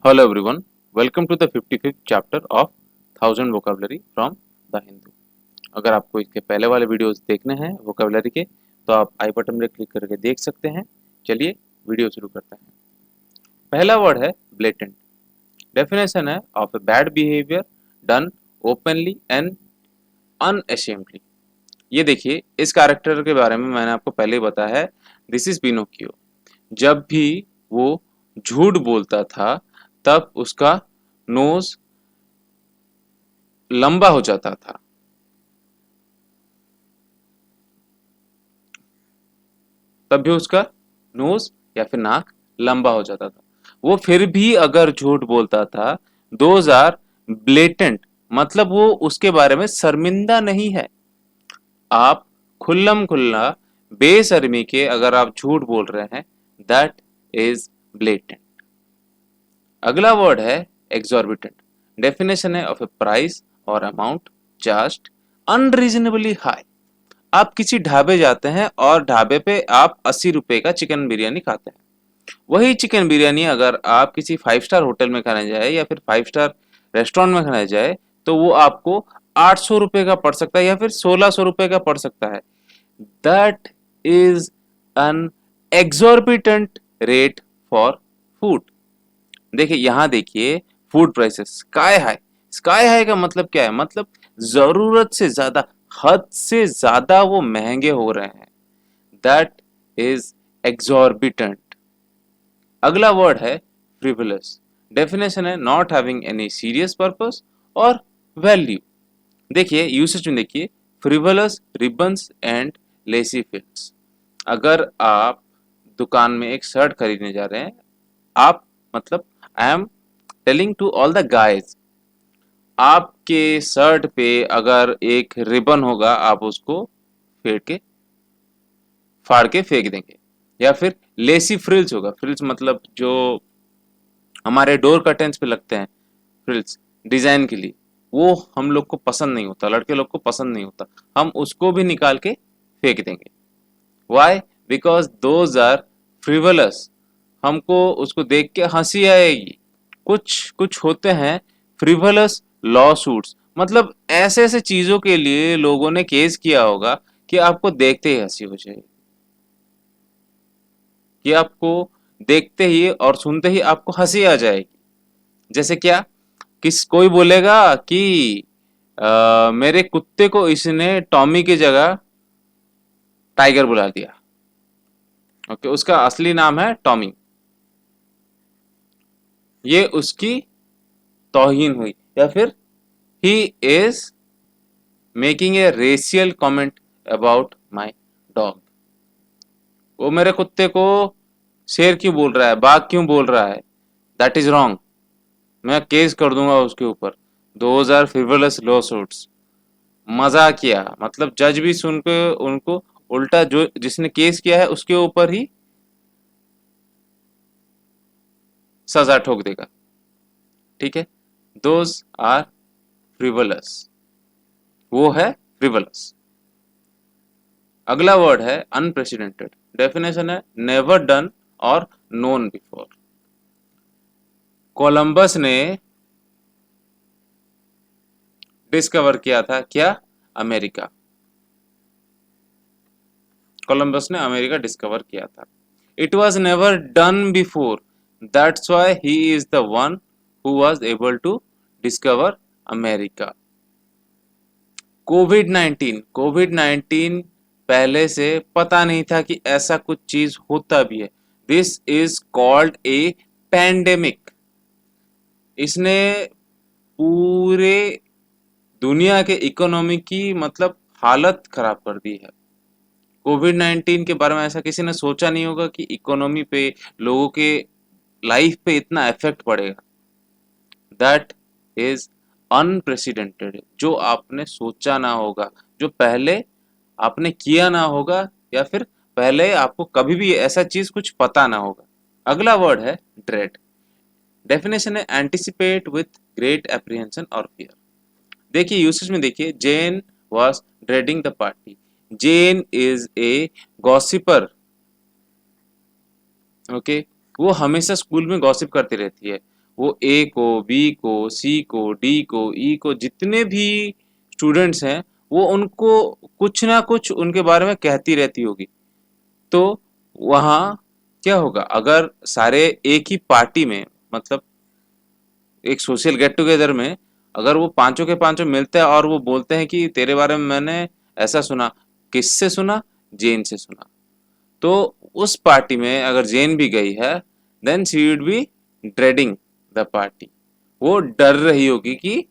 Hello everyone, welcome to the 55th chapter of 1000 vocabulary from the Hindu। अगर आपको इसके पहले वाले वीडियोस देखने हैं वोकेबलरी के तो आप आई बटन में क्लिक करके देख सकते हैं। चलिए वीडियो शुरू करते हैं। पहला वर्ड है ब्लेटेंट। डेफिनेशन है of a bad behaviour done openly and unashamedly. ये देखिए, इस कैरेक्टर के बारे में मैंने आपको पहले ही बताया है। This is Pinocchio. जब भी वो झूठ बोलता था तब उसका नोज लंबा हो जाता था। तब भी उसका नोज या फिर नाक लंबा हो जाता था। वो फिर भी अगर झूठ बोलता था, दोज आर ब्लेटेंट, मतलब वो उसके बारे में शर्मिंदा नहीं है। आप खुल्लम खुल्ला बेशर्मी के अगर आप झूठ बोल रहे हैं, दैट इज ब्लेटेंट। अगला वर्ड है एग्जॉर्बिटेंट। डेफिनेशन है ऑफ ए प्राइस और अमाउंट चार्ज्ड अनरीजनेबली हाई। आप किसी ढाबे जाते हैं और ढाबे पे आप 80 रुपए का चिकन बिरयानी खाते हैं। वही चिकन बिरयानी अगर आप किसी 5 स्टार होटल में खाने जाए या फिर 5 स्टार रेस्टोरेंट में खाने जाए तो वो आपको 800 रुपए का पड़ सकता है या फिर 1600 रुपए का पड़ सकता है। That is an exorbitant rate for food. देखिए यहाँ देखिए, food prices sky high. Sky high का मतलब क्या है? मतलब जरूरत से ज्यादा, हद से ज्यादा वो महंगे हो रहे हैं। That is exorbitant. अगला वर्ड है फ्रिवलस। डेफिनेशन है not having any serious purpose और वैल्यू। देखिए यूसेज में देखिए, फ्रिवलस रिबन्स एंड लेसी फिल्स। अगर आप दुकान में एक शर्ट खरीदने जा रहे हैं, आप मतलब I am telling to all the guys, आपके शर्ट पे अगर एक रिबन होगा आप उसको फेंक के फाड़ के फेंक देंगे। या फिर लेसी फ्रिल्स होगा। फ्रिल्स मतलब जो हमारे डोर कर्टेन्स पे लगते हैं, फ्रिल्स डिजाइन के लिए, वो हम लोग को पसंद नहीं होता, लड़के लोग को पसंद नहीं होता। हम उसको भी निकाल के फेंक देंगे। Why? Because those are frivolous. हमको उसको देख के हंसी आएगी। कुछ कुछ होते हैं फ्रिवलस लॉ सूट्स, मतलब ऐसे ऐसे चीजों के लिए लोगों ने केस किया होगा कि आपको देखते ही हंसी हो जाएगी, कि आपको देखते ही और सुनते ही आपको हंसी आ जाएगी। जैसे क्या? किस कोई बोलेगा कि मेरे कुत्ते को इसने टॉमी की जगह टाइगर बुला दिया। ओके, उसका असली नाम है टॉमी। ये उसकी तौहीन हुई। या फिर he is making a racial comment about my dog. वो मेरे कुत्ते को शेर क्यों बोल रहा है, बाघ क्यों बोल रहा है? That is wrong. मैं केस कर दूंगा उसके ऊपर। 2000 फ्रिवलस लॉ सूट्स। मजा किया, मतलब जज भी सुन के उनको उल्टा जो जिसने केस किया है उसके ऊपर ही सजा ठोक देगा। ठीक है, दोज आर फ्रिवलस। वो है फ्रिवलस। अगला वर्ड है अनप्रेसिडेंटेड। डेफिनेशन है नेवर डन और नोन बिफोर। कोलंबस ने डिस्कवर किया था क्या? अमेरिका। कोलंबस ने अमेरिका डिस्कवर किया था। It was never done before, that's why he is the one who was able to discover America. COVID 19 पहले से पता नहीं था कि ऐसा कुछ चीज होता भी है। This is called a pandemic. इसने पूरे दुनिया के इकोनॉमी की मतलब हालत खराब कर दी है। कोविड 19 के बारे में ऐसा किसी ने सोचा नहीं होगा कि इकोनॉमी पे, लोगों के लाइफ पे इतना इफेक्ट पड़ेगा। दैट इज अनप्रेसिडेंटेड, जो आपने सोचा ना होगा, जो पहले आपने किया ना होगा, या फिर पहले आपको कभी भी ऐसा चीज कुछ पता ना होगा। अगला वर्ड है ड्रेड। डेफिनेशन है एंटिसिपेट विथ ग्रेट एप्रीहेंशन और फियर। देखिए यूसेज में देखिए, Jane was dreading the party. Jane is a gossiper. Okay, वो हमेशा स्कूल में गॉसिप करती रहती है। वो ए को, बी को, सी को, डी को, ई को, जितने भी स्टूडेंट्स हैं वो उनको कुछ ना कुछ उनके बारे में कहती रहती होगी। तो वहाँ क्या होगा, अगर सारे एक ही पार्टी में, मतलब एक सोशल गेट टुगेदर में, अगर वो पांचों के पांचों मिलते हैं और वो बोलते हैं कि तेरे बारे में मैंने ऐसा सुना, किससे सुना, जेन से सुना, तो उस पार्टी में अगर जेन भी गई है, then she would be dreading the party. वो डर रही होगी कि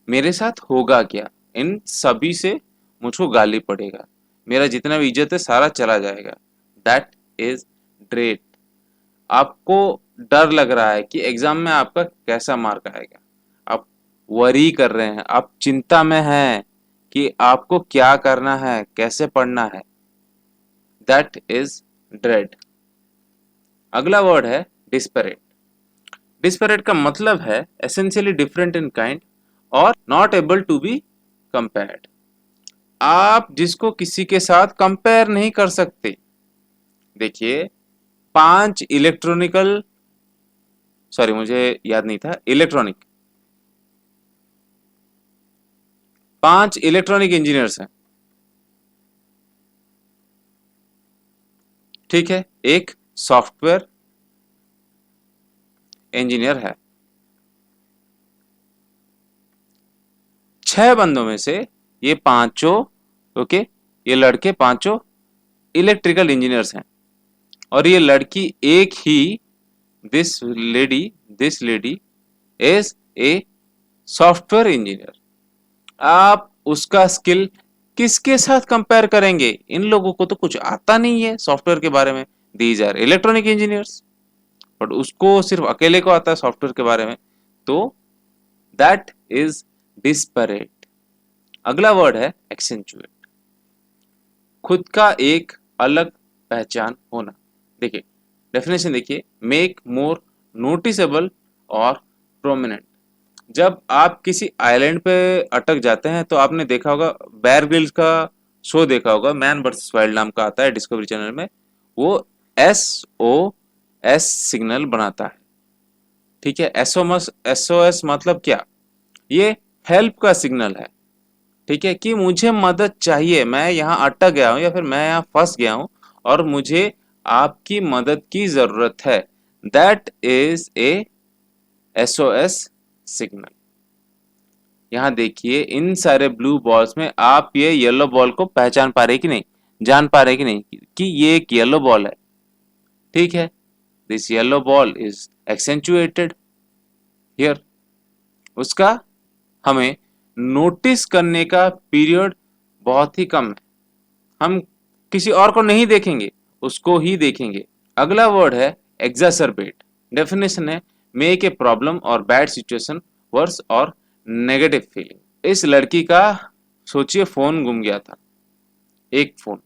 मेरे साथ होगा क्या, इन सभी से मुझको गाली पड़ेगा, मेरा जितना भी इज्जत है सारा चला जाएगा। That is dread. आपको डर लग रहा है कि एग्जाम में आपका कैसा मार्क आएगा, आप वरी कर रहे हैं, आप चिंता में हैं कि आपको क्या करना है, कैसे पढ़ना है। That is dread. अगला वर्ड है डिस्परेट। डिस्परेट का मतलब है एसेंशियली डिफरेंट इन काइंड और not able to be compared. आप जिसको किसी के साथ कंपेयर नहीं कर सकते। देखिए, पांच इलेक्ट्रॉनिकल, सॉरी मुझे याद नहीं था, इलेक्ट्रॉनिक, पांच इलेक्ट्रॉनिक इंजीनियर्स हैं, ठीक है, एक सॉफ्टवेयर इंजीनियर है। छह बंदों में से ये पांचों, ओके, ये लड़के पांचों इलेक्ट्रिकल इंजीनियर्स हैं, और ये लड़की एक ही, this lady is a software engineer. आप उसका स्किल किसके साथ कंपेयर करेंगे? इन लोगों को तो कुछ आता नहीं है सॉफ्टवेयर के बारे में, these are electronic engineers, but उसको सिर्फ अकेले को आता है सॉफ्टवेयर के बारे में, तो दैट इज डिस्परेट। अगला वर्ड है एक्सेंचुएट। खुद का एक अलग पहचान होना। देखिए डेफिनेशन देखिए, मेक मोर नोटिसेबल और प्रोमिनेंट। जब आप किसी आइलैंड पे अटक जाते हैं तो आपने देखा होगा, बेयर ग्रिल्स का शो देखा होगा, मैन वर्सेस वाइल्ड नाम का आता है डिस्कवरी चैनल में, वो SOS सिग्नल बनाता है, ठीक है। SOS मतलब क्या, ये हेल्प का सिग्नल है, ठीक है, कि मुझे मदद चाहिए, मैं यहाँ अटक गया हूँ या फिर मैं यहाँ फंस गया हूँ और मुझे आपकी मदद की जरूरत है। That is a SOS signal. यहाँ देखिए इन सारे ब्लू बॉल्स में आप ये येलो बॉल को पहचान पा रहे कि नहीं, जान पा रहे कि नहीं कि ये एक येलो बॉल है, ठीक है। This yellow ball is accentuated here. उसका हमें नोटिस करने का पीरियड बहुत ही कम है, हम किसी और को नहीं देखेंगे, उसको ही देखेंगे। अगला वर्ड है एग्जासर्बेट। डेफिनेशन है मेक ए प्रॉब्लम और बैड सिचुएशन वर्स और नेगेटिव फीलिंग। इस लड़की का सोचिए फोन गुम गया था, एक फोन,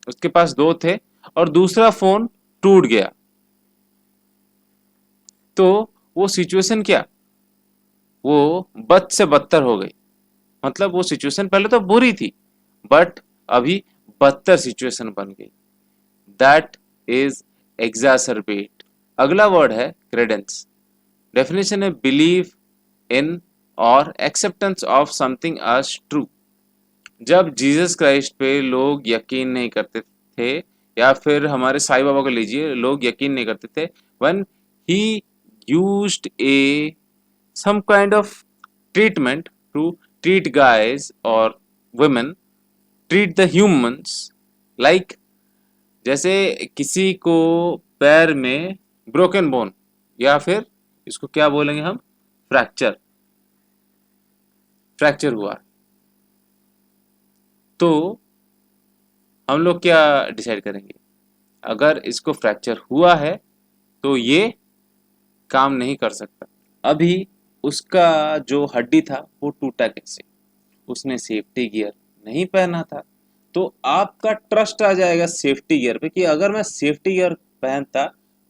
उसके पास दो थे और दूसरा फोन टूट गया, तो वो सिचुएशन क्या, वो बद से बदतर हो गई। मतलब वो सिचुएशन पहले तो बुरी थी, बट अभी बदतर सिचुएशन बन गई। That is exacerbate. अगला वर्ड है क्रेडेंस। डेफिनेशन है बिलीव इन और acceptance of something as true. जब जीसस क्राइस्ट पे लोग यकीन नहीं करते थे, या फिर हमारे साईं बाबा को लीजिए, लोग यकीन नहीं करते थे, when he used A some kind of treatment to treat guys or women, treat the humans like, जैसे किसी को पैर में ब्रोकन बोन, या फिर इसको क्या बोलेंगे हम, फ्रैक्चर, फ्रैक्चर हुआ, तो हम लोग क्या डिसाइड करेंगे, अगर इसको फ्रैक्चर हुआ है तो ये काम नहीं कर सकता। अभी उसका जो हड्डी था वो टूटा कैसे, उसने सेफ्टी गियर नहीं पहना था। तो आपका ट्रस्ट आ जाएगा सेफ्टी गियर पे कि अगर मैं सेफ्टी गियर पहनता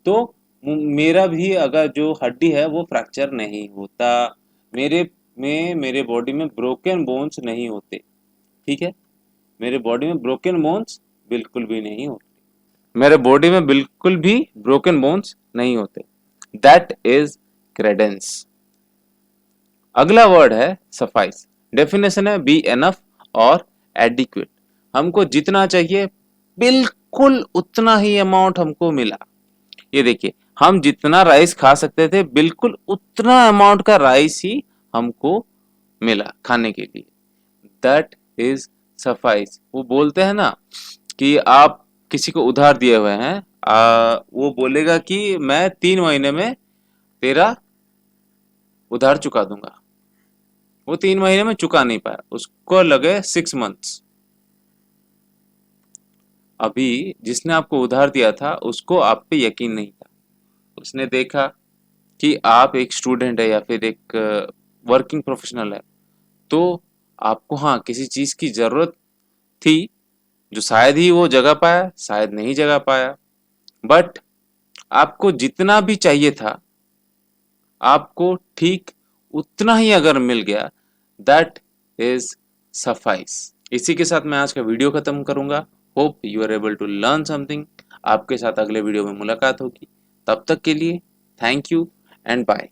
तो मेरा भी अगर जो हड्डी है वो फ्रैक्चर नहीं होता, मेरे बॉडी में ब्रोकन बोन्स नहीं होते, ठीक है, मेरे बॉडी में ब्रोकन बोन्स बिल्कुल भी नहीं होते, मेरे बॉडी में बिल्कुल भी ब्रोकन बोन्स नहीं होते। That is Credence. अगला वर्ड है सफाइस। डेफिनेशन है बी एनफ और एडिक्वेट। हमको जितना चाहिए बिल्कुल उतना ही अमाउंट हमको मिला। ये देखिए, हम जितना राइस खा सकते थे बिल्कुल उतना अमाउंट का राइस ही हमको मिला खाने के लिए। That is suffice. वो बोलते हैं ना कि आप किसी को उधार दिए हुए हैं, वो बोलेगा कि मैं 3 महीने में तेरा उधार चुका दूंगा। वो 3 महीने में चुका नहीं पाया, उसको लगे 6 मंथ्स। अभी जिसने आपको उधार दिया था उसको आप पे यकीन नहीं था। उसने देखा कि आप एक स्टूडेंट है या फिर एक वर्किंग प्रोफेशनल है, तो आपको हाँ किसी चीज की जरूरत थी जो शायद ही वो जगह पाया, शायद नहीं जगह पाया। बट आपको जितना भी चाहिए था आपको ठीक उतना ही अगर मिल गया, दैट इज सफाइस। इसी के साथ मैं आज का वीडियो खत्म करूंगा। Hope you are able to learn something. आपके साथ अगले वीडियो में मुलाकात होगी। तब तक के लिए थैंक यू एंड बाय।